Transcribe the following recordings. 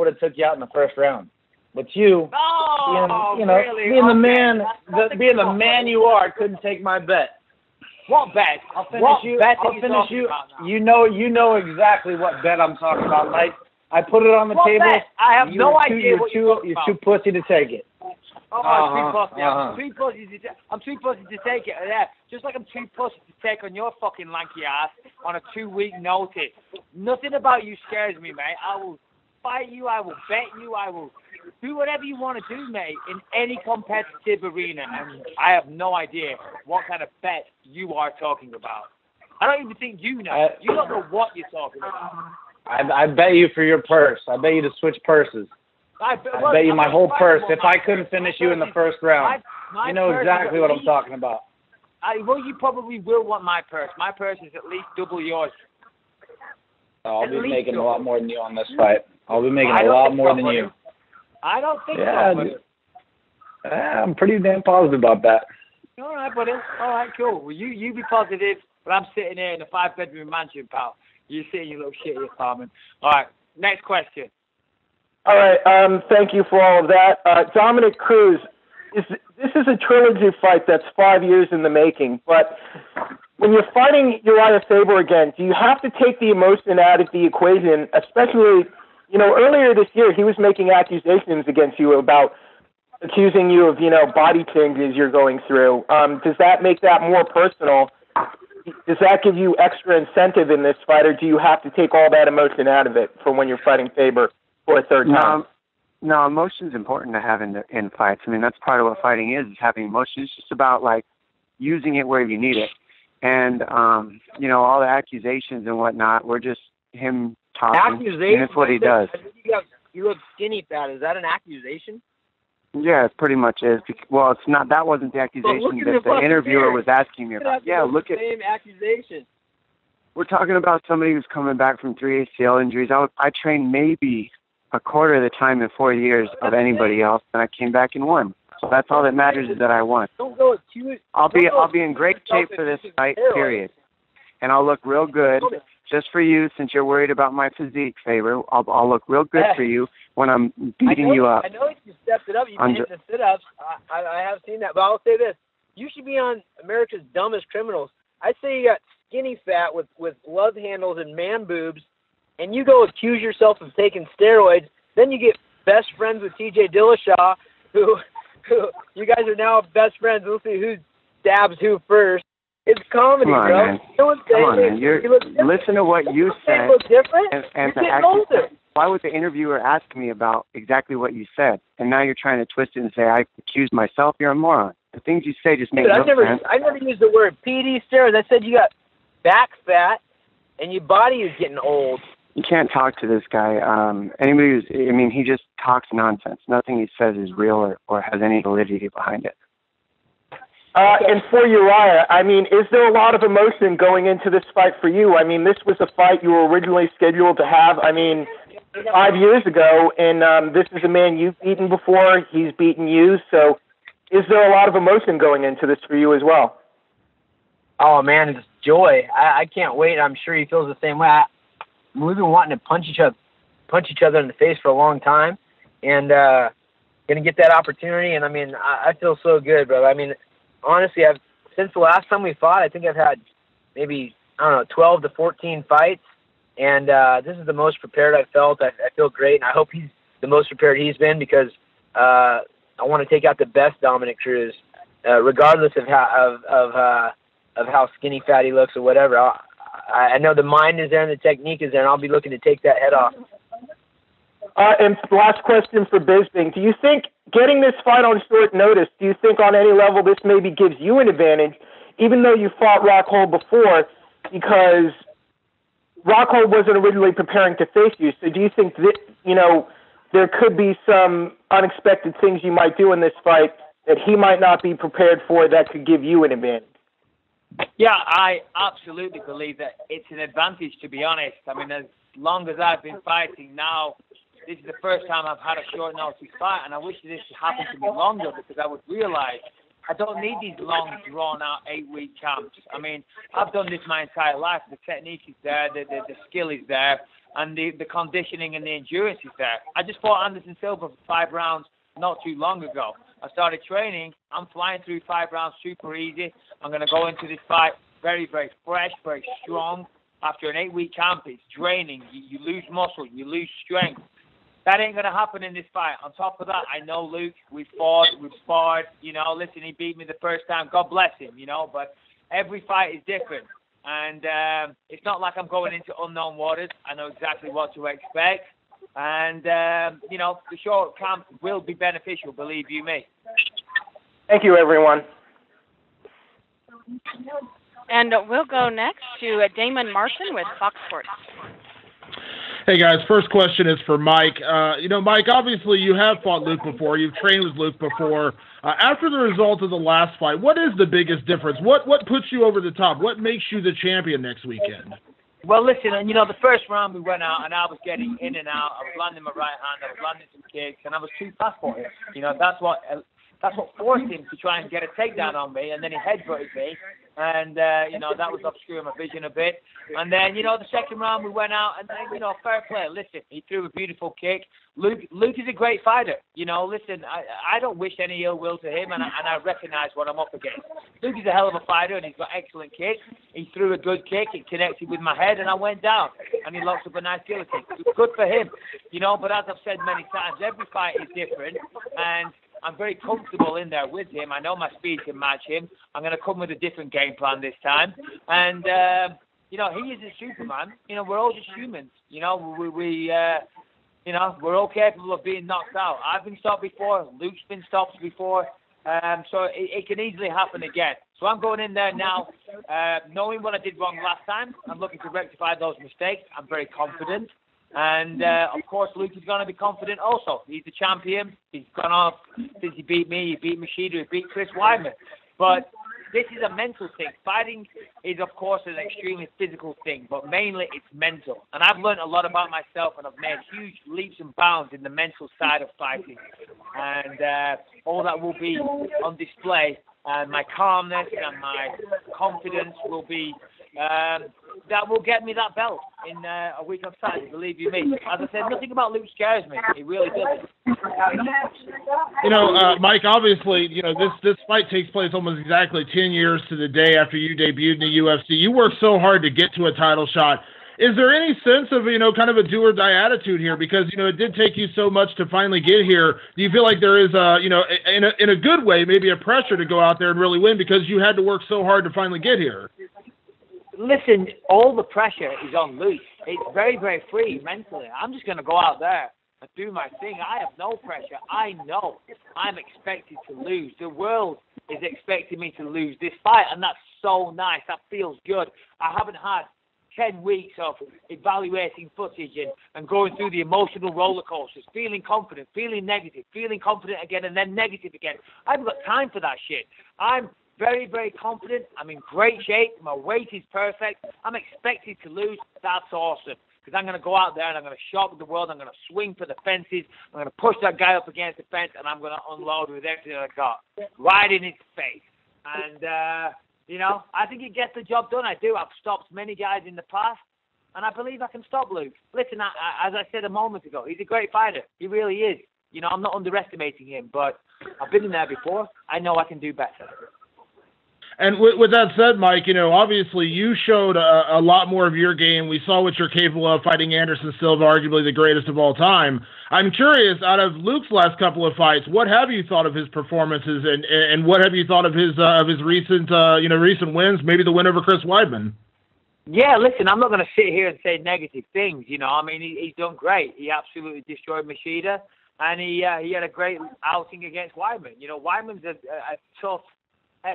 would have took you out in the first round. But you, being the man you are, couldn't take my bet. What bet? I'll finish you. You know exactly what bet I'm talking about, Mike. I put it on the table. Bet? I have no idea what you're talking about. You're too pussy to take it. I'm too pussy to take it. Yeah. Just like I'm too pussy to take on your fucking lanky ass on a 2-week notice. Nothing about you scares me, mate. I will fight you. I will bet you. I will do whatever you want to do, mate, in any competitive arena. And I have no idea what kind of bet you are talking about. I don't even think you know. You don't know what you're talking about. I bet you for your purse. I bet you to switch purses. I bet you my whole purse if I couldn't finish you in the first round. You know exactly what I'm talking about. You probably will want my purse. My purse is at least double yours. I'll be making a lot more than you on this fight. I'll be making a lot more than you. I don't think so. I'm pretty damn positive about that. All right, buddy. All right, cool. Well, you be positive, but I'm sitting here in a 5-bedroom mansion, pal. You sitting your little shit in your apartment. All right, next question. All right, thank you for all of that. Dominick Cruz, this is a trilogy fight that's 5 years in the making, but when you're fighting Urijah Faber again, do you have to take the emotion out of the equation, especially, earlier this year he was making accusations against you about accusing you of, body changes you're going through. Does that make that more personal? Does that give you extra incentive in this fight, or do you have to take all that emotion out of it for when you're fighting Faber for a third time? No, emotion's important to have in fights. I mean, that's part of what fighting is having emotion. It's just about, using it where you need it. And, all the accusations and whatnot, we're just him talking. Accusations? And that's what he does. You look skinny fat. Is that an accusation? Yeah, it pretty much is. Well, it's not. That wasn't the accusation that the interviewer was asking me about. Yeah, look at the same accusation. We're talking about somebody who's coming back from 3 ACL injuries. I trained maybe a quarter of the time in 4 years of anybody else, and I came back and won. So that's all that matters is that I won. I'll be in great shape for this fight, period. And I'll look real good just for you, since you're worried about my physique, Faber. I'll look real good for you when I'm beating you up. I know you stepped it up. You've been hitting the sit-ups. I have seen that. But I'll say this. You should be on America's Dumbest Criminals. I say you got skinny fat with love handles and man boobs, and you go accuse yourself of taking steroids. Then you get best friends with T.J. Dillashaw, who you guys are now best friends. We'll see who stabs who first. It's comedy, bro. Man. Come on, man. Listen to what you said. Look different. And you're getting older. Why would the interviewer ask me about exactly what you said? And now you're trying to twist it and say I accused myself. You're a moron. The things you say just make no sense. I never used the word PD steroids. I said you got back fat and your body is getting old. You can't talk to this guy. He just talks nonsense. Nothing he says is real or has any validity behind it. And for Urijah, is there a lot of emotion going into this fight for you? This was a fight you were originally scheduled to have, 5 years ago, and this is a man you've beaten before. He's beaten you. So is there a lot of emotion going into this for you as well? Oh, man, it's joy. I can't wait. I'm sure he feels the same way. We've been wanting to punch each other in the face for a long time, and going to get that opportunity. And, I feel so good, bro. Honestly, since the last time we fought, I think I've had maybe, 12 to 14 fights, and this is the most prepared I've felt. I feel great, and I hope he's the most prepared he's been, because I want to take out the best Dominick Cruz, regardless of how skinny fat he looks or whatever. I know the mind is there and the technique is there, and I'll be looking to take that head off. And last question for Bisping. Do you think getting this fight on short notice, do you think on any level this maybe gives you an advantage, even though you fought Rockhold before, because Rockhold wasn't originally preparing to face you? So do you think that, there could be some unexpected things you might do in this fight that he might not be prepared for that could give you an advantage? Yeah, I absolutely believe that it's an advantage, to be honest. As long as I've been fighting now, this is the first time I've had a short notice fight, and I wish this happened to me longer, because I would realize I don't need these long, drawn-out 8-week camps. I mean, I've done this my entire life. The technique is there, the skill is there, and the conditioning and the endurance is there. I just fought Anderson Silva for 5 rounds not too long ago. I started training. I'm flying through 5 rounds super easy. I'm going to go into this fight very, very fresh, very strong. After an 8-week camp, it's draining. You lose muscle. You lose strength. That ain't going to happen in this fight. On top of that, I know Luke. We've sparred. You know, listen, he beat me the first time. God bless him, you know. But every fight is different. And it's not like I'm going into unknown waters. I know exactly what to expect. And, you know, the short camp will be beneficial, believe you me. Thank you, everyone. And we'll go next to Damon Martin with Fox Sports. Hey, guys, first question is for Mike. You know, Mike, obviously you have fought Luke before. You've trained with Luke before. After the result of the last fight, what is the biggest difference? What puts you over the top? What makes you the champion next weekend? Well, listen, and you know, the first round we went out, and I was getting in and out. I was landing my right hand, I was landing some kicks, and I was too fast for him. You know, that's what forced him to try and get a takedown on me, and then he headbutted me, and, you know, that was obscuring my vision a bit. And then, you know, the second round we went out, and then, you know, fair play. Listen, he threw a beautiful kick. Luke is a great fighter. You know, listen, I don't wish any ill will to him, and I recognize what I'm up against. Luke is a hell of a fighter, and he's got excellent kicks. He threw a good kick. It connected with my head, and I went down, and he locked up a nice guillotine. Good for him, you know, but as I've said many times, every fight is different, and I'm very comfortable in there with him. I know my speed can match him. I'm going to come with a different game plan this time. And, you know, he isn't Superman. You know, we're all just humans. You know, you know, we're all capable of being knocked out. I've been stopped before. Luke's been stopped before. So it can easily happen again. So I'm going in there now, knowing what I did wrong last time. I'm looking to rectify those mistakes. I'm very confident. And, of course, Luke is going to be confident also. He's the champion. He's gone off since he beat me. He beat Machida. He beat Chris Weidman. But this is a mental thing. Fighting is, of course, an extremely physical thing, but mainly it's mental. And I've learned a lot about myself, and I've made huge leaps and bounds in the mental side of fighting. And all that will be on display. And my calmness and my confidence will be... that will get me that belt in a week of time, believe you me. As I said, nothing about Luke scares me. It really doesn't. You know, Mike, obviously, you know, this fight takes place almost exactly 10 years to the day after you debuted in the UFC. You worked so hard to get to a title shot. Is there any sense of, you know, kind of a do-or-die attitude here? Because, you know, it did take you so much to finally get here. Do you feel like there is, you know, in a good way, maybe a pressure to go out there and really win because you had to work so hard to finally get here? Listen, all the pressure is on Luke. It's very, very free mentally. I'm just going to go out there and do my thing. I have no pressure. I know I'm expected to lose. The world is expecting me to lose this fight, and that's so nice. That feels good. I haven't had 10 weeks of evaluating footage and going through the emotional roller coasters, feeling confident, feeling negative, feeling confident again, and then negative again. I haven't got time for that shit. I'm very, very confident. I'm in great shape. My weight is perfect. I'm expected to lose. That's awesome. Because I'm going to go out there and I'm going to shock the world. I'm going to swing for the fences. I'm going to push that guy up against the fence, and I'm going to unload with everything I got right in his face. And, you know, I think it gets the job done. I do. I've stopped many guys in the past, and I believe I can stop Luke. Listen, as I said a moment ago, he's a great fighter. He really is. You know, I'm not underestimating him, but I've been in there before. I know I can do better. And with that said, Mike, you know, obviously you showed a lot more of your game. We saw what you're capable of fighting Anderson Silva, arguably the greatest of all time. I'm curious, out of Luke's last couple of fights, what have you thought of his performances, and what have you thought of his recent recent wins, maybe the win over Chris Weidman? Yeah, listen, I'm not going to sit here and say negative things. You know, I mean, he's done great. He absolutely destroyed Machida, and he had a great outing against Weidman. You know, Weidman's a tough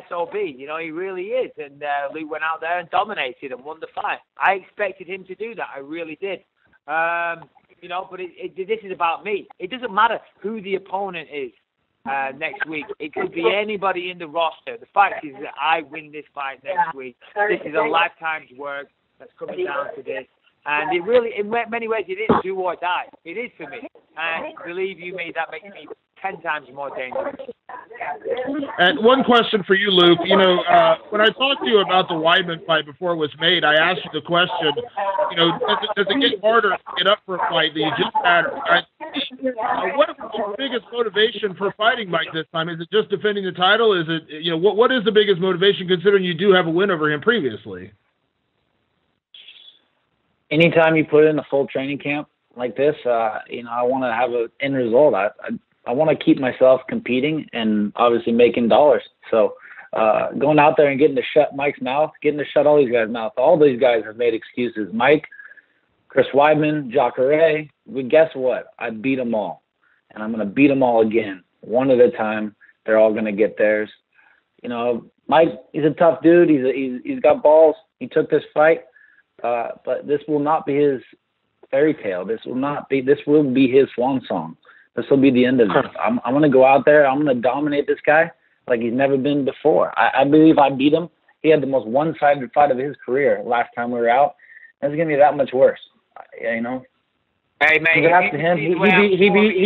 SOB, you know, he really is. And Luke went out there and dominated and won the fight. I expected him to do that. I really did. You know, but this is about me. It doesn't matter who the opponent is next week. It could be anybody in the roster. The fact is that I win this fight next week. This is a lifetime's work that's coming down to this. And it really, in many ways, it is do or die. It is for me. And believe you me, that makes me 10 times more dangerous. And one question for you, Luke. You know, when I talked to you about the Weidman fight before it was made, I asked you the question, you know, does it get harder to get up for a fight that you just had? What was your biggest motivation for fighting Mike this time? Is it just defending the title? Is it, you know, what is the biggest motivation considering you do have a win over him previously? Anytime you put in a full training camp like this, you know, I want to have an end result. I want to keep myself competing and obviously making dollars. So going out there and getting to shut Mike's mouth, getting to shut all these guys' mouth. All these guys have made excuses. Mike, Chris Weidman, Jacare, guess what? I beat them all. And I'm going to beat them all again. One at a time. They're all going to get theirs. You know, Mike, he's a tough dude. He's got balls. He took this fight. But this will not be his fairy tale. This will be his swan song. This will be the end of it. I'm going to go out there. I'm going to dominate this guy like he's never been before. I believe I beat him. He had the most one-sided fight of his career last time we were out. It's going to be that much worse. You know. Hey man, after him. He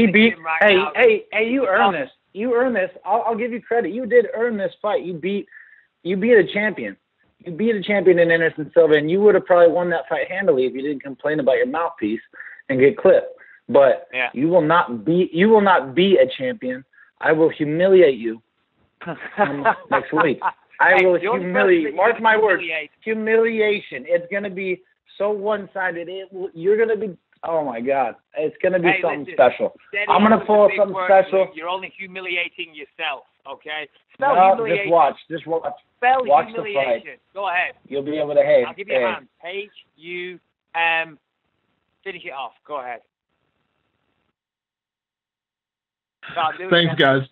beat. Hey, you earned this. You earned this. I'll give you credit. You did earn this fight. You beat a champion. You beat a champion in Henderson Silva, and you would have probably won that fight handily if you didn't complain about your mouthpiece and get clipped. But you will not be a champion. I will humiliate you next week. I will humiliate. Mark my words. Humiliation. It's going to be so one-sided. You're going to be. Oh my God! It's going to be something special. I'm going to pull something special. You're only humiliating yourself. Okay. No, just watch. Spell watch humiliation. The fight. Go ahead. You'll be able to. I'll give you a hand. H-U-M. Finish it off. Go ahead. Thanks, guys.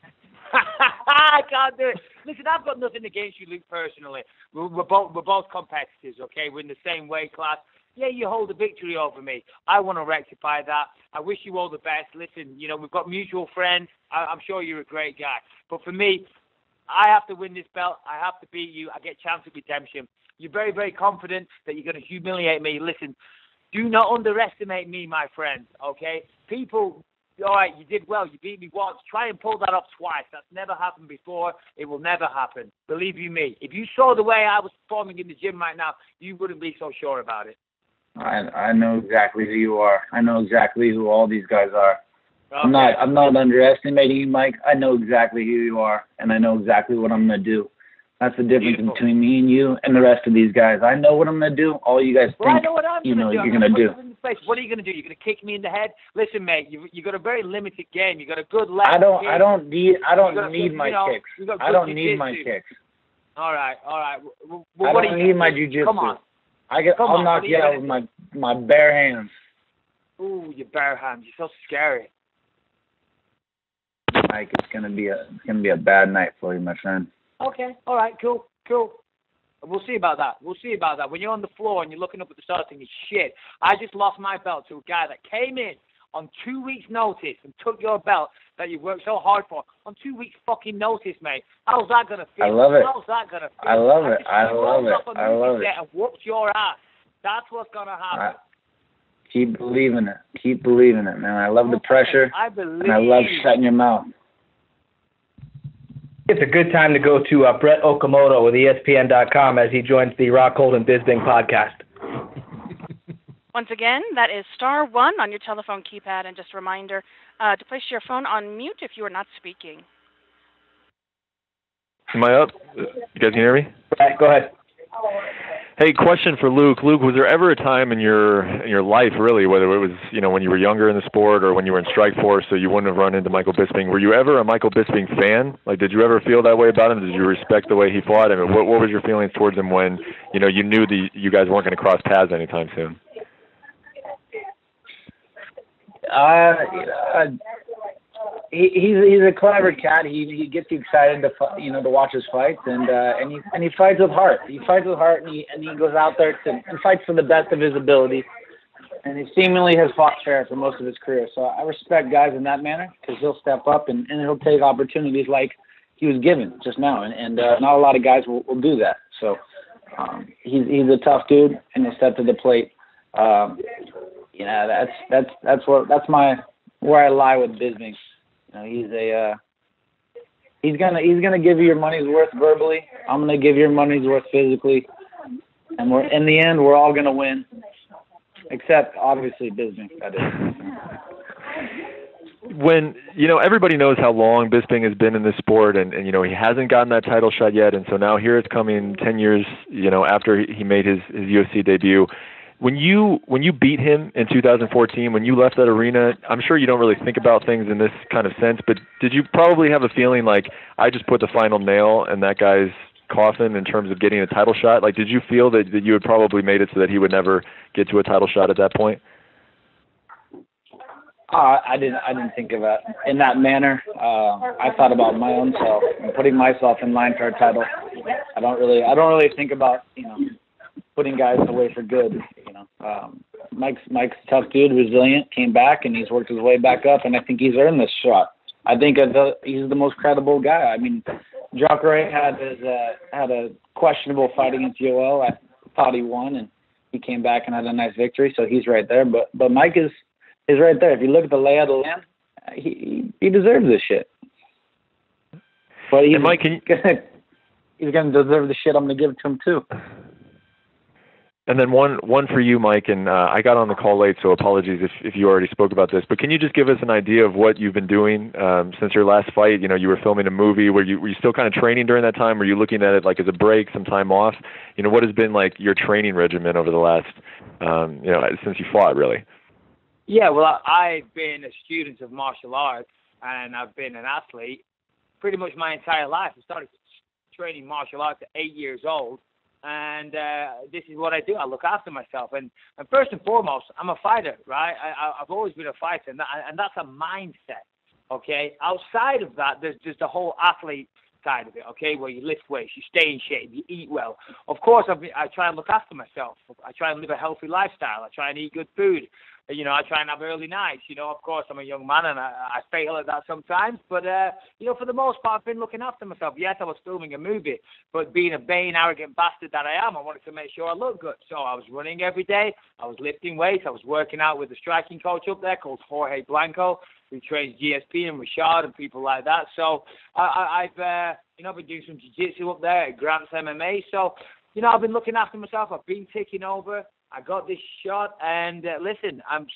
I can't do it. Listen, I've got nothing against you, Luke, personally. We're both competitors, okay? We're in the same weight class. Yeah, you hold a victory over me. I want to rectify that. I wish you all the best. Listen, you know, we've got mutual friends. I'm sure you're a great guy. But for me, I have to win this belt. I have to beat you. I get chance of redemption. You're very, very confident that you're going to humiliate me. Listen, do not underestimate me, my friend, okay? People, all right, you did well. You beat me once. Try and pull that off twice. That's never happened before. It will never happen. Believe you me. If you saw the way I was performing in the gym right now, you wouldn't be so sure about it. I know exactly who you are. I know exactly who all these guys are. Okay. I'm not underestimating you, Mike. I know exactly who you are, and I know exactly what I'm going to do. That's the difference between me and you and the rest of these guys. I know what I'm going to do. All you guys think, I know what I'm you're going to do. What are you going to do? You're going to kick me in the head? Listen, mate, you got a very limited game. You got a good left. I don't need my kicks. I don't need my kicks. All right. Well, I don't need my jiu-jitsu. Come on. I'll knock you out with my bare hands. Ooh, your bare hands. You're so scary. Mike, it's gonna be a bad night for you, my friend. Okay. All right. Cool. We'll see about that. When you're on the floor and you're looking up at the stars thinking, shit, I just lost my belt to a guy that came in on 2 weeks' notice and took your belt that you worked so hard for on 2 weeks' fucking notice, mate. How's that gonna feel? I love it. How's that gonna feel? I love it. And whooped your ass. That's what's gonna happen. Keep believing it, man. I love the pressure. And I love shutting your mouth. It's a good time to go to Brett Okamoto with ESPN.com as he joins the Rockhold and Bisping podcast. Once again, that is *1 on your telephone keypad, and just a reminder to place your phone on mute if you are not speaking. Am I up? You guys can hear me? Right, go ahead. Hey, question for Luke. Luke, was there ever a time in your life, really, whether it was when you were younger in the sport or when you were in Strikeforce, so you wouldn't have run into Michael Bisping? Were you ever a Michael Bisping fan? Like, did you ever feel that way about him? Did you respect the way he fought? I mean, what was your feelings towards him when you knew you guys weren't going to cross paths anytime soon? He's a clever cat. He gets you excited to watch his fights, and he fights with heart. He fights with heart, and he goes out there and fights for the best of his ability. And he seemingly has fought fair for most of his career. So I respect guys in that manner because he'll step up and he'll take opportunities like he was given just now, and not a lot of guys will do that. So he's a tough dude, and he'll step to the plate. That's where I lie with Bisping. He's He's gonna give you your money's worth verbally. I'm gonna give you your money's worth physically, and in the end we're all gonna win, except obviously Bisping. That is. When, everybody knows how long Bisping has been in this sport, and he hasn't gotten that title shot yet, and so now here it's coming 10 years, after he made his UFC debut. When you beat him in 2014, when you left that arena, I'm sure you don't really think about things in this kind of sense, but did you probably have a feeling like, I just put the final nail in that guy's coffin in terms of getting a title shot? Like, did you feel that you had probably made it so that he would never get to a title shot at that point? I didn't think of it in that manner. I thought about my own self and putting myself in line for a title. I don't really think about putting guys away for good. Mike's a tough dude, resilient, came back, and he's worked his way back up, and I think he's earned this shot. I think he's the most credible guy. I mean, Jacare had a questionable fight against Yoel. I thought he won, and he came back and had a nice victory, so he's right there. But Mike is right there. If you look at the layout of the land, he deserves this shit. But Mike, he's gonna deserve the shit I'm gonna give to him too. And then one for you, Mike, and I got on the call late, so apologies if you already spoke about this. But can you just give us an idea of what you've been doing since your last fight? You were filming a movie. Were you still kind of training during that time? Were you looking at it like as a break, some time off? What has been like your training regimen over the last, since you fought, really? Yeah, well, I've been a student of martial arts, and I've been an athlete pretty much my entire life. I started training martial arts at 8 years old. And this is what I do. I look after myself. And first and foremost, I'm a fighter, right? I've always been a fighter, and that's a mindset, okay? Outside of that, there's just the whole athlete side of it, okay, where you lift weights, you stay in shape, you eat well. Of course, I try and look after myself. I try and live a healthy lifestyle. I try and eat good food. I try and have early nights. Of course, I'm a young man, and I fail at that sometimes. But, for the most part, I've been looking after myself. Yes, I was filming a movie, but being a vain, arrogant bastard that I am, I wanted to make sure I looked good. So I was running every day. I was lifting weights. I was working out with a striking coach up there called Jorge Blanco, who trains GSP and Rashad and people like that. So I've been doing some jiu-jitsu up there at Grant's MMA. So, I've been looking after myself. I've been taking over. I got this shot, and listen, I'm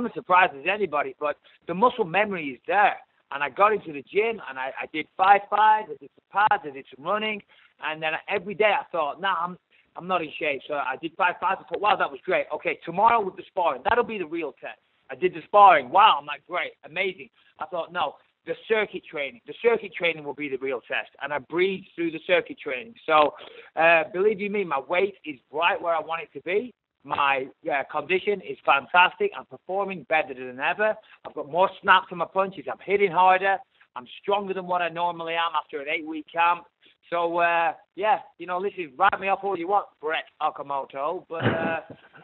as surprised as anybody, but the muscle memory is there. And I got into the gym, and I did 5-5, I did some pads, I did some running, and then every day I thought, I'm not in shape. So I did 5-5. I thought, wow, that was great. Okay, tomorrow with the sparring, that'll be the real test. I did the sparring. Wow, I'm like, great, amazing. I thought, no, the circuit training will be the real test. And I breathed through the circuit training. So believe you me, my weight is right where I want it to be. My condition is fantastic. I'm performing better than ever. I've got more snaps on my punches. I'm hitting harder. I'm stronger than what I normally am after an 8-week camp. So, listen, write me off all you want, Brett Okamoto, but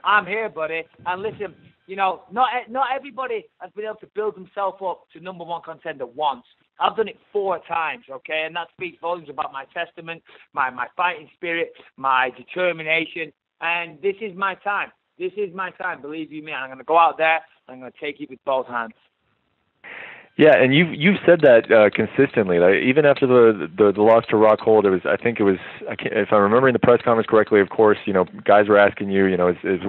I'm here, buddy. And listen, not everybody has been able to build themselves up to number one contender once. I've done it 4 times, okay? And that speaks volumes about my testament, my fighting spirit, my determination. And this is my time. This is my time, believe you me. I'm going to go out there, and I'm going to take it with both hands. Yeah, and you've said that consistently. Like, even after the loss to Rockhold, if I'm remembering the press conference correctly, of course, guys were asking you,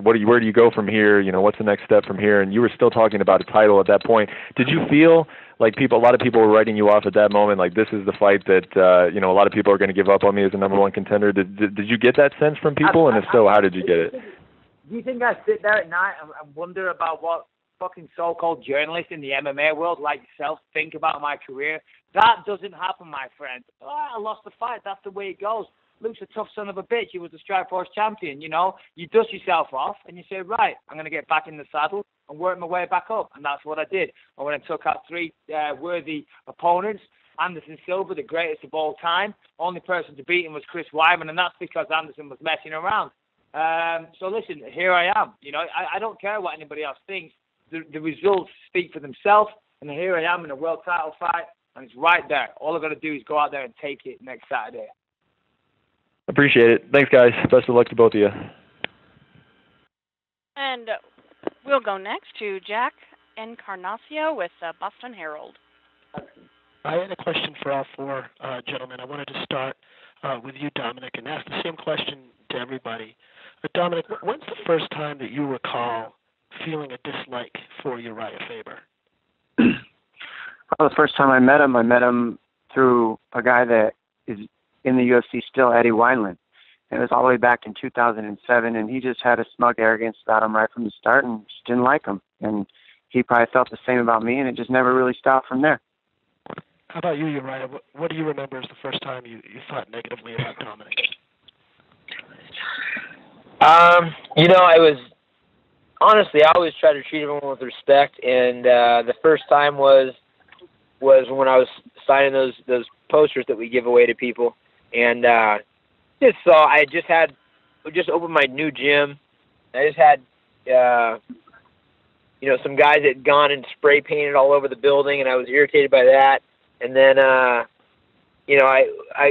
where do you go from here? What's the next step from here? And you were still talking about a title at that point. Did you feel like a lot of people were writing you off at that moment? Like, this is the fight that a lot of people are going to give up on me as a number one contender. Did you get that sense from people? And if so, how did you get it? Do you think I sit there at night and wonder about what fucking so-called journalists in the MMA world like yourself think about my career? That doesn't happen, my friend. I lost the fight. That's the way it goes. Luke's a tough son of a bitch. He was the Strikeforce champion, You dust yourself off and you say, right, I'm going to get back in the saddle and work my way back up. And that's what I did. I went and took out 3 worthy opponents. Anderson Silva, the greatest of all time. Only person to beat him was Chris Weidman, and that's because Anderson was messing around. So listen, here I am. I don't care what anybody else thinks. The results speak for themselves, and here I am in a world title fight, and it's right there. All I've got to do is go out there and take it next Saturday. Appreciate it. Thanks, guys. Best of luck to both of you. And we'll go next to Jack Encarnacio with Boston Herald. I had a question for all four gentlemen. I wanted to start with you, Dominick, and ask the same question to everybody. Dominick, when's the first time that you recall feeling a dislike for Urijah Faber? Well, the first time I met him through a guy that is in the UFC still, Eddie Wineland. It was all the way back in 2007, and he just had a smug arrogance about him right from the start and just didn't like him. And he probably felt the same about me, and it just never really stopped from there. How about you, Urijah? What do you remember as the first time you thought negatively about Dominick? I was honestly, I always tried to treat everyone with respect, and the first time was when I was signing those posters that we give away to people, and I just opened my new gym. I just had some guys that had gone and spray painted all over the building, and I was irritated by that. And then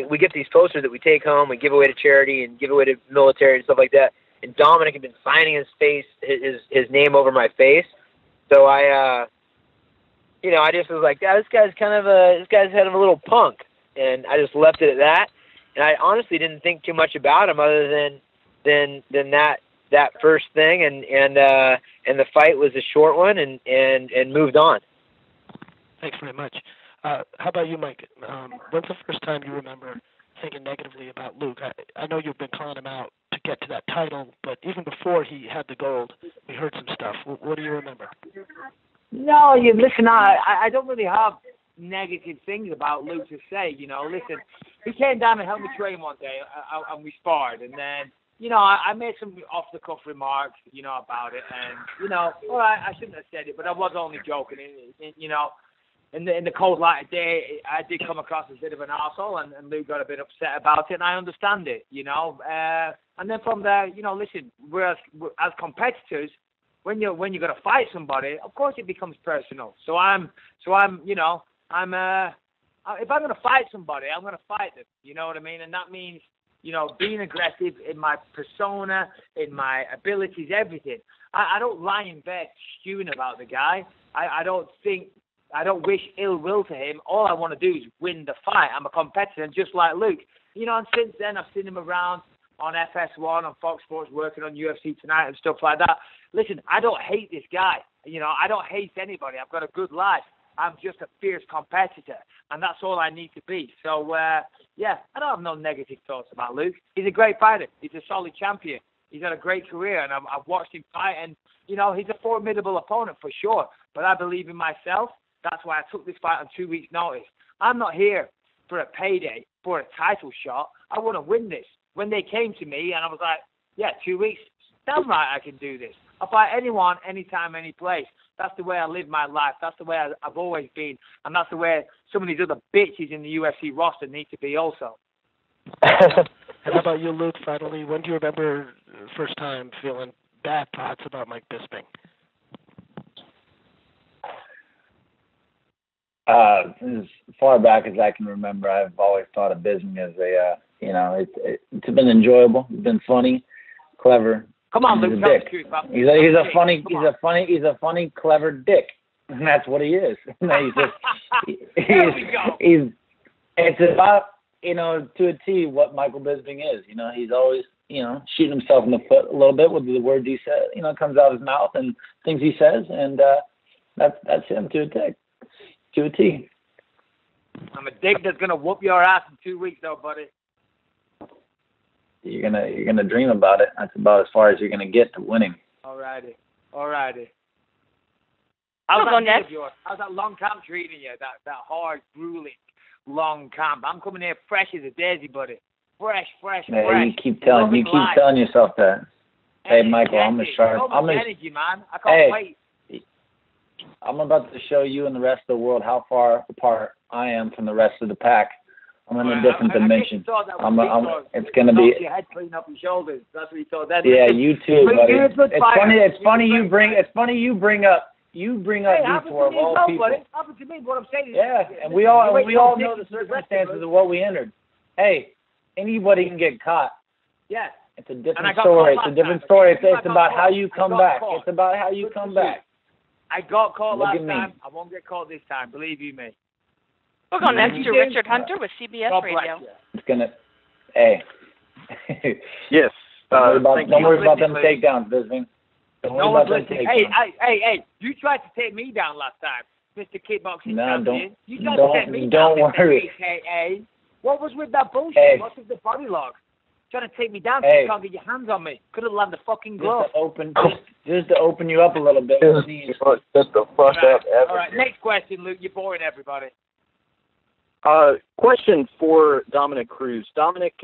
we get these posters that we take home, we give away to charity and give away to military and stuff like that. And Dominick had been signing his name over my face. So I just was like, yeah, this guy's kind of a little punk, and I just left it at that. And I honestly didn't think too much about him other than that first thing, and the fight was a short one, and moved on. Thanks very much. How about you, Mike? When's the first time you remember thinking negatively about Luke? I know you've been calling him out to get to that title, but even before he had the gold, we heard some stuff. What do you remember? No, listen, I don't really have negative things about Luke to say. Listen, he came down and helped me train one day, and we sparred, and then, I made some off-the-cuff remarks, about it, and, all right, I shouldn't have said it, but I was only joking, in the cold light of day, I did come across as a bit of an arsehole, and Luke got a bit upset about it, and I understand it, and then from there, listen, we're as competitors, when you're going to fight somebody, of course it becomes personal. So if I'm going to fight somebody, I'm going to fight them. You know what I mean? And that means, being aggressive in my persona, in my abilities, everything. I don't lie in bed stewing about the guy. I don't wish ill will to him. All I want to do is win the fight. I'm a competitor, and just like Luke, and since then I've seen him around on FS1, on Fox Sports, working on UFC Tonight and stuff like that. Listen, I don't hate this guy. I don't hate anybody. I've got a good life. I'm just a fierce competitor, and that's all I need to be. So, I don't have no negative thoughts about Luke. He's a great fighter. He's a solid champion. He's had a great career, and I've watched him fight, and, he's a formidable opponent for sure. But I believe in myself. That's why I took this fight on 2 weeks' notice. I'm not here for a payday, for a title shot. I want to win this. When they came to me, and I was like, 2 weeks, damn right I can do this. I'll fight anyone, anytime, any place. That's the way I live my life. That's the way I've always been. And that's the way some of these other bitches in the UFC roster need to be also. And how about you, Luke, finally? When do you remember the first time feeling bad thoughts about Mike Bisping? As far back as I can remember, I've always thought of Bisping as it's been enjoyable, it's been funny, clever. Come on, Luke, he's a dick. He's a funny, clever dick, and that's what he is. It's about to a T what Michael Bisping is. He's always shooting himself in the foot a little bit with the words he says. Comes out of his mouth and things he says, and that's him to a tick. To a T. I'm a dick that's gonna whoop your ass in 2 weeks, though, buddy. You're gonna dream about it. That's about as far as you're gonna get to winning. Alrighty. How's that long camp treating you? That hard, grueling long camp. I'm coming here fresh as a daisy, buddy. Fresh. You keep telling yourself that. Hey, Michael, I'm energy, man. I can't wait. I'm about to show you and the rest of the world how far apart I am from the rest of the pack. I'm in a different dimension. It's gonna be. Your head clean up your shoulders. That's what you thought. That yeah, you too, buddy. It's funny you bring up Vitor of all people. Happened to me. What I'm saying is. Yeah, and we all know the circumstances of what we entered. Hey, anybody can get caught. Yeah. It's a different story. It's a different story. It's about how you come back. It's about how you come back. I got caught last time. I won't get caught this time. Believe you me. We'll go next to Richard Hunter with CBS Radio. It's gonna. Hey. Yes. Don't worry about them takedowns, Bisping. No one's listening. Hey! You tried to take me down last time, Mr. Kickboxing Champion. You tried to take me down, Mr. AKA. What was with that bullshit? Hey. What's with the body lock? Trying to take me down so you can't get your hands on me. Could have landed the fucking glove. Just to open you up a little bit. Just the fuck up ever. All right, next question, Luke. You're boring everybody. Question for Dominick Cruz. Dominick,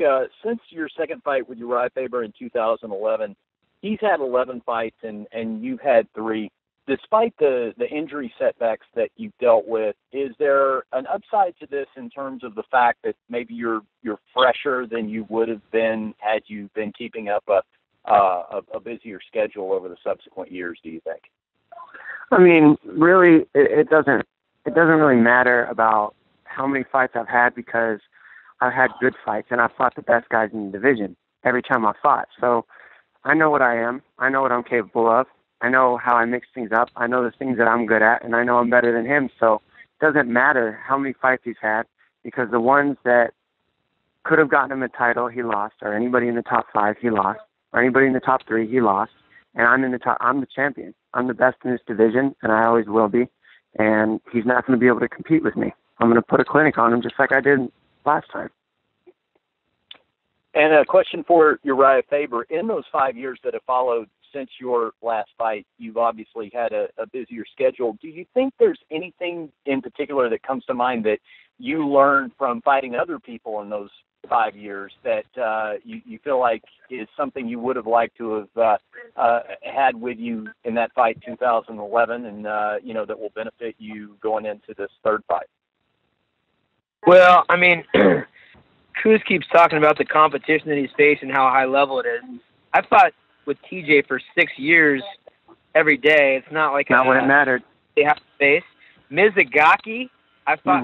since your second fight with Urijah Faber in 2011, he's had 11 fights and you've had 3. Despite the injury setbacks that you've dealt with, is there an upside to this in terms of the fact that maybe you're fresher than you would have been had you been keeping up a busier schedule over the subsequent years, do you think? I mean, really, it doesn't really matter about how many fights I've had because I've had good fights and I've fought the best guys in the division every time I fought. So I know what I am. I know what I'm capable of. I know how I mix things up. I know the things that I'm good at, and I know I'm better than him. So it doesn't matter how many fights he's had because the ones that could have gotten him a title, he lost, or anybody in the top 5, he lost, or anybody in the top 3, he lost. And I'm the champion. I'm the best in this division, and I always will be. And he's not going to be able to compete with me. I'm going to put a clinic on him just like I did last time. And a question for Urijah Faber. In those 5 years that have followed since your last fight, you've obviously had a busier schedule. Do you think there's anything in particular that comes to mind that you learned from fighting other people in those 5 years that you feel like is something you would have liked to have had with you in that fight 2011 and, that will benefit you going into this third fight? Well, I mean, Cruz keeps talking about the competition that he's facing and how high level it is. I fought with TJ for 6 years every day. It's not like not when it mattered. They have to face Mizugaki. I fought.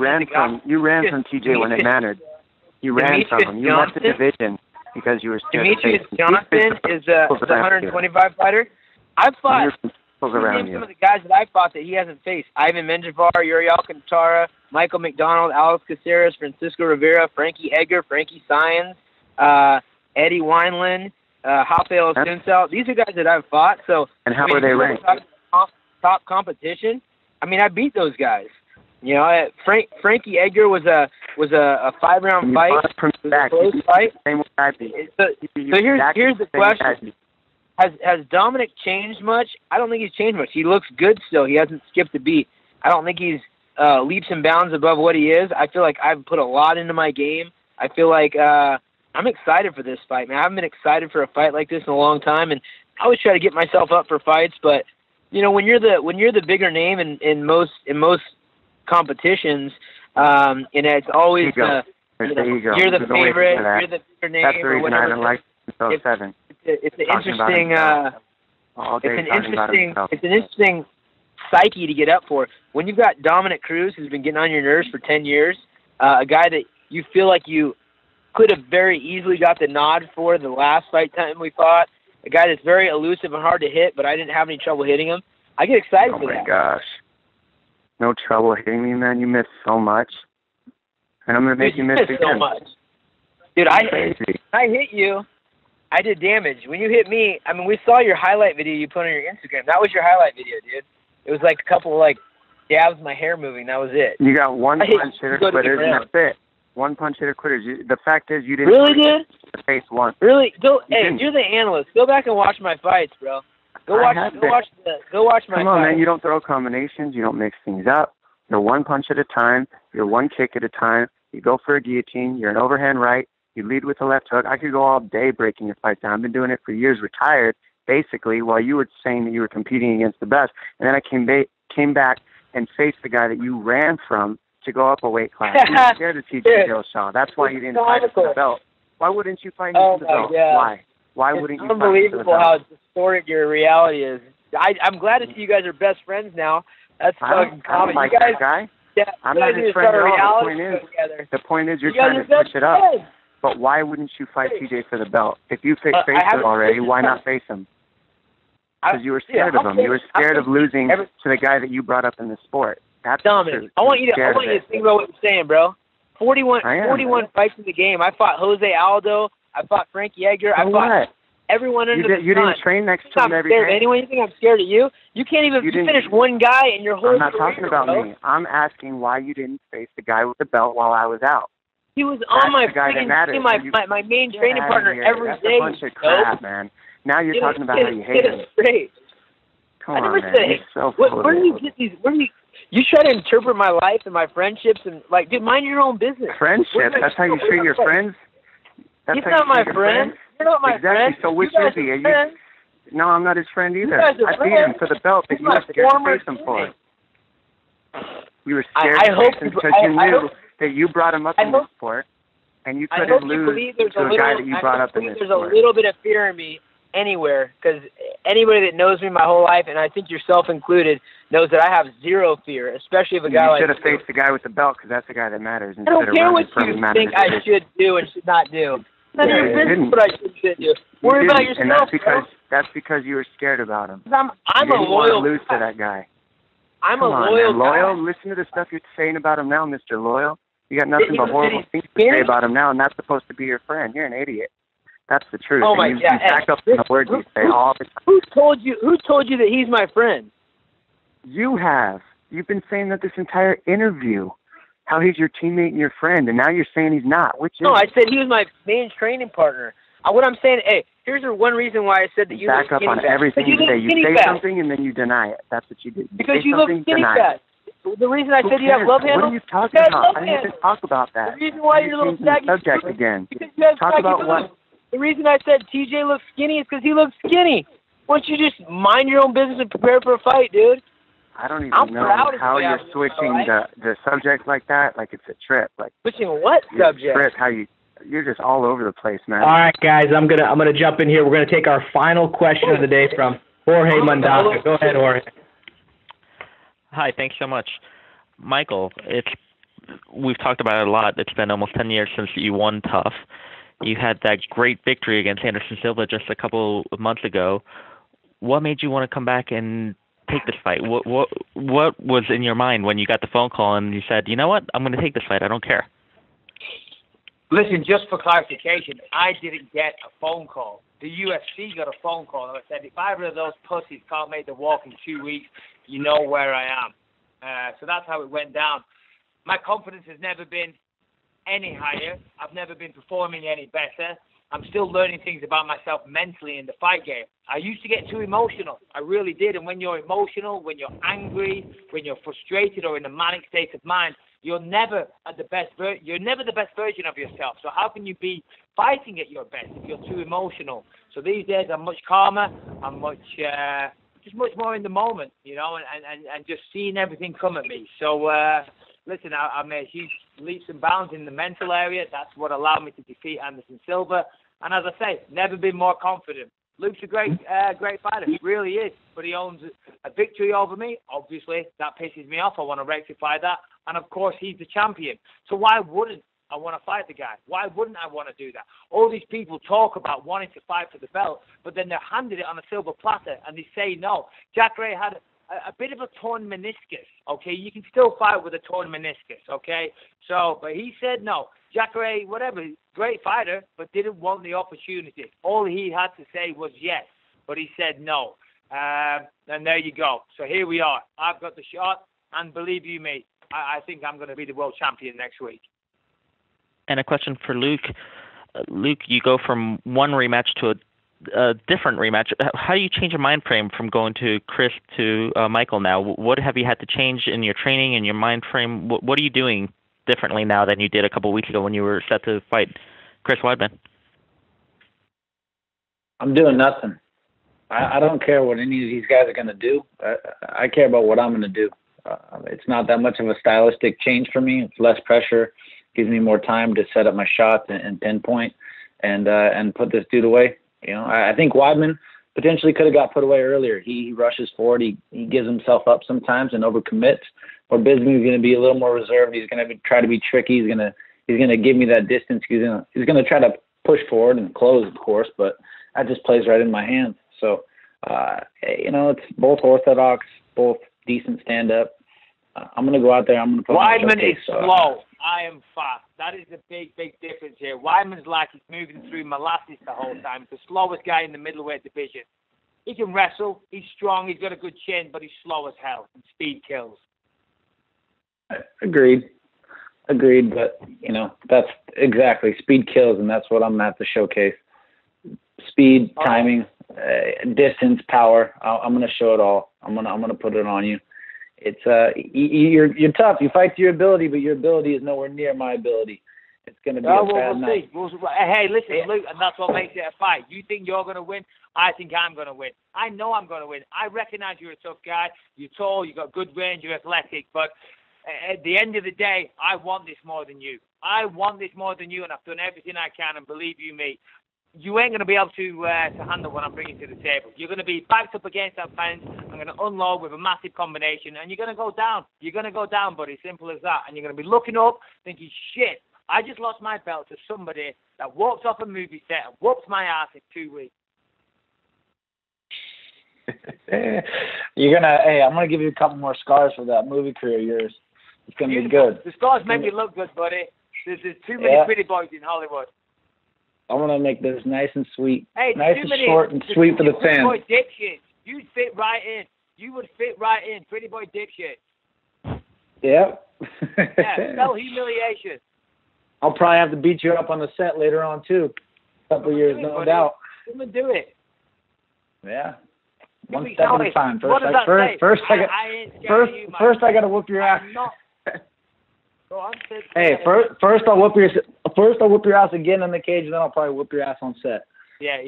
You ran from TJ when it mattered. You ran from him. You left the division because you were scared. Demetrius Johnson is a 125 fighter. I've fought. Around some of the guys that I fought that he hasn't faced: Ivan Menjivar, Yuri Alcantara, Michael McDonald, Alex Caceres, Francisco Rivera, Frankie Edgar, Frankie Saenz, Eddie Wineland, Rafael Sunsal. These are guys that I've fought. So and how were they ranked? Top competition. I mean, I beat those guys. You know, Frankie Edgar was a 5-round fight. It was a close fight. So here's the question. Has Dominick changed much? I don't think he's changed much. He looks good still. He hasn't skipped a beat. I don't think he's leaps and bounds above what he is. I feel like I've put a lot into my game. I feel like I'm excited for this fight, man. I haven't been excited for a fight like this in a long time, and I always try to get myself up for fights. But you know, when you're the bigger name in most competitions, and it's always you're the favorite, you're the bigger name. That's the reason I didn't like until 7. It's an interesting psyche to get up for. When you've got Dominick Cruz, who's been getting on your nerves for 10 years, a guy that you feel like you could have very easily got the nod for the last fight time we fought, a guy that's very elusive and hard to hit, but I didn't have any trouble hitting him. I get excited for that. Oh my gosh. No trouble hitting me, man. You missed so much. And I'm going to make you miss again. So much. Dude, I hit you. I did damage. When you hit me, I mean, we saw your highlight video you put on your Instagram. That was your highlight video, dude. It was like a couple of, dabs, my hair moving. That was it. You got one punch hitter quitters, and that's it. One punch hitter quitters. The fact is you didn't really did the face once. Really? You're the analyst. Go back and watch my fights, bro. Go watch my fights. Come on, man. You don't throw combinations. You don't mix things up. You're one punch at a time. You're one kick at a time. You go for a guillotine. You're an overhand right. You lead with a left hook. I could go all day breaking your fight down. I've been doing it for years, retired, basically, while you were saying that you were competing against the best. And then I came back and faced the guy that you ran from to go up a weight class. You were scared of TJ Dillashaw. That's why you didn't fight for the belt. Why wouldn't you fight for the belt? God. Why? Why wouldn't you fight for the belt? It's unbelievable how distorted your reality is. I'm glad to see you guys are best friends now. That's fucking common. I don't like that guy. Yeah, I'm not his friend at all. The point is you're trying to switch it up. But why wouldn't you fight TJ for the belt? If you faced him already, why not face him? Because you were scared of him. You were scared of losing to the guy that you brought up in the sport. That's Dominic, I want you to think about what you're saying, bro. 41 fights in the game. I fought Jose Aldo. I fought Frankie Edgar. I fought everyone under the sun. You didn't train next to him every day. I'm scared of anyone. You think I'm scared of you? You can't even finish one guy in your whole career. I'm not talking about me. I'm asking why you didn't face the guy with the belt while I was out. He was on my freaking team, my main training partner every day. That's a bunch of crap, man. Now you're talking about how you hate him. Straight. Come on, man. Where do you get these? You try to interpret my life and my friendships and dude, mind your own business. Friendships? That's how you treat your friends? He's not my friend. You're not my friend. Exactly. So which is he? No, I'm not his friend either. I beat him for the belt that you were scared to face him for. You were scared to face him because you knew that you brought him up in the sport, and you couldn't lose to a guy that you brought up in this sport. There's a little bit of fear in me anywhere, because anybody that knows me my whole life, and I think yourself included, knows that I have zero fear, especially if a guy like you. You should have faced the guy with the belt, because that's the guy that matters. I don't care what you think I should do and should not do. None of your business what I should do. Worry about yourself. And that's because you were scared about him. I'm a loyal. Want to lose to that guy. I'm a loyal guy. Loyal. Listen to the stuff you're saying about him now, Mr. Loyal. You got nothing but horrible things to say about him now, and that's supposed to be your friend. You're an idiot. That's the truth. Oh my God! You back up the words you say all the time. Who told you that he's my friend? You have. You've been saying that this entire interview, how he's your teammate and your friend, and now you're saying he's not. I said he was my main training partner. What I'm saying, here's the one reason why I said that you back up on everything you say. You say something and then you deny it. That's what you do. Because you look skinny fat. The reason I said you have love handles. What are you talking about? I didn't even talk about that. The reason why you're a little saggy. Subject again. Because you have talk about what? The reason I said TJ looks skinny is because he looks skinny. Why don't you just mind your own business and prepare for a fight, dude? I don't even know how you're switching the subject like that, like it's a trip. Like switching what subject? Trip, you're just all over the place, man. All right, guys, I'm gonna jump in here. We're gonna take our final question of the day from Jorge Mundaca. Go ahead, Jorge. Hi, thanks so much, Michael. We've talked about it a lot. It's been almost 10 years since you won tough. You had that great victory against Henderson Silva just a couple of months ago. What made you want to come back and take this fight? What was in your mind when you got the phone call and you said, you know what, I'm going to take this fight. I don't care. Listen, just for clarification, I didn't get a phone call. The UFC got a phone call, and I said, if either of those pussies can't make the walk in 2 weeks, you know where I am. So that's how it went down. My confidence has never been any higher. I've never been performing any better. I'm still learning things about myself mentally in the fight game. I used to get too emotional. I really did. And when you're emotional, when you're angry, when you're frustrated or in a manic state of mind, you're never the best version of yourself. So how can you be fighting at your best if you're too emotional? So these days I'm much calmer. I'm much more in the moment, and just seeing everything come at me. So listen, I made huge leaps and bounds in the mental area. That's what allowed me to defeat Anderson Silva. And as I say, never been more confident. Luke's a great fighter. He really is. But he owns a victory over me. Obviously, that pisses me off. I want to rectify that. And, of course, he's the champion. So why wouldn't I want to fight the guy? Why wouldn't I want to do that? All these people talk about wanting to fight for the belt, but then they're handed it on a silver platter, and they say no. Jack Ray had a bit of a torn meniscus, okay? You can still fight with a torn meniscus, okay? So, but he said no. Jack Ray, whatever, great fighter, but didn't want the opportunity. All he had to say was yes, but he said no. And there you go. So here we are. I've got the shot, and believe you me, I think I'm going to be the world champion next week. And a question for Luke. Luke, you go from one rematch to a different rematch. How do you change your mind frame from going to Chris to Michael now? What have you had to change in your training and your mind frame? What are you doing differently now than you did a couple of weeks ago when you were set to fight Chris Weidman? I'm doing nothing. I don't care what any of these guys are going to do. I care about what I'm going to do. It's not that much of a stylistic change for me. It's less pressure, gives me more time to set up my shots and pinpoint and put this dude away. I think Weidman potentially could have got put away earlier. He rushes forward. He gives himself up sometimes and overcommits. Or Bisping is going to be a little more reserved. He's going to try to be tricky. He's going to give me that distance. He's going to try to push forward and close, of course, but that just plays right in my hands. So, it's both orthodox, both decent stand-up. I'm going to go out there. I'm going to put Weidman is slow. I am fast. That is a big, big difference here. Weidman's like he's moving through molasses the whole time. He's the slowest guy in the middleweight division. He can wrestle. He's strong. He's got a good chin, but he's slow as hell. And speed kills. Agreed. But, that's exactly. Speed kills, and that's what I'm going to have to showcase. Speed, timing, distance, power. I'm going to show it all. I'm going to put it on you. It's you're tough. You fight to your ability, but your ability is nowhere near my ability. It's going to be a bad night. Hey, listen, Luke, and that's what makes it a fight. You think you're going to win? I think I'm going to win. I know I'm going to win. I recognize you're a tough guy. You're tall. You got good range. You're athletic. But at the end of the day, I want this more than you. I want this more than you, and I've done everything I can. And believe you me, you ain't going to be able to handle what I'm bringing to the table. You're going to be backed up against that fence. I'm going to unload with a massive combination, and you're going to go down. You're going to go down, buddy. Simple as that. And you're going to be looking up, thinking, shit, I just lost my belt to somebody that walked off a movie set and whooped my ass in 2 weeks. I'm going to give you a couple more scars for that movie career of yours. It's going to be good. The scars make me look good, buddy. There's too many pretty boys in Hollywood. I want to make this nice and sweet. Hey, nice and short and sweet for the fans. Pretty boy dipshit. You'd fit right in. You would fit right in. Pretty boy dipshit. Yep. Yeah, no humiliation. I'll probably have to beat you up on the set later on, too. A couple years, no doubt. Come and do it. Yeah. One step at a time. First, I got to whoop your ass. Hey, first I'll whoop your ass again in the cage, then I'll probably whoop your ass on set. Yeah.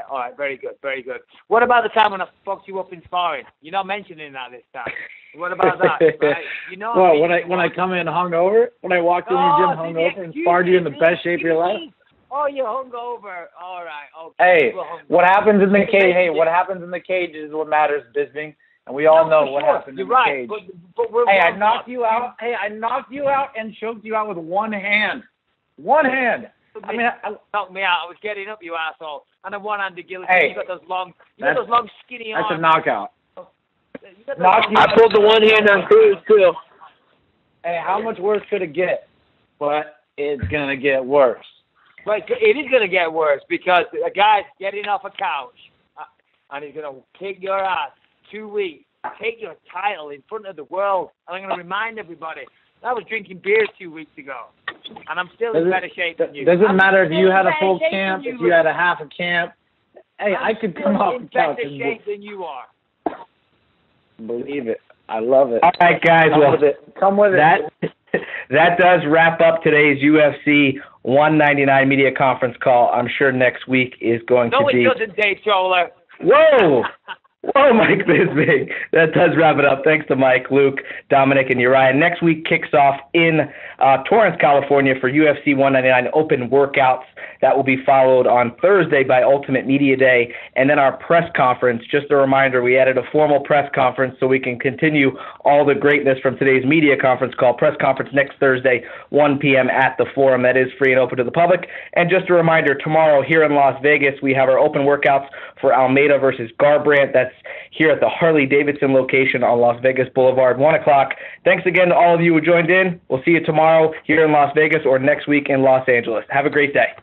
All right, very good. What about the time when I fucked you up in sparring? You're not mentioning that this time. What about that? Right? You know well, when I come in hungover, when I walked in your gym hungover and sparred you in the best shape of your life. Oh, you're hungover. All right. Okay. Hey, what happens in the cage? Hey, what happens in the cage is what matters, Bisping. And we all know what happened in the cage. But I knocked you out. Hey, I knocked you out and choked you out with one hand. One hand. I mean, knocked me out. I was getting up, you asshole. And a one-handed guillotine. Hey, you got those long, skinny arms. That's a knockout. I pulled the one hand on Cruz too. Hey, how much worse could it get? But it's gonna get worse. But it is gonna get worse because a guy's getting off a couch and he's gonna kick your ass. 2 weeks, take your title in front of the world. And I'm going to remind everybody, I was drinking beers 2 weeks ago, and I'm still in better shape than you. Doesn't matter if you had a full camp, if you had a half a camp. Hey, I could come off the couch. I'm in better shape than you are. Believe it. I love it. All right, guys. Come with it. That does wrap up today's UFC 199 media conference call. I'm sure next week is going to be... No, it doesn't, Dave Troller. Whoa! Whoa, Mike Bisping. That does wrap it up. Thanks to Mike, Luke, Dominic, and Uriah. Next week kicks off in Torrance, California for UFC 199 open workouts. That will be followed on Thursday by Ultimate Media Day. And then our press conference. Just a reminder, we added a formal press conference so we can continue all the greatness from today's media conference call. Press conference next Thursday, 1 p.m. at the Forum. That is free and open to the public. And just a reminder, tomorrow here in Las Vegas, we have our open workouts for Almeida versus Garbrandt. That's here at the Harley-Davidson location on Las Vegas Boulevard, 1 o'clock. Thanks again to all of you who joined in. We'll see you tomorrow here in Las Vegas or next week in Los Angeles. Have a great day.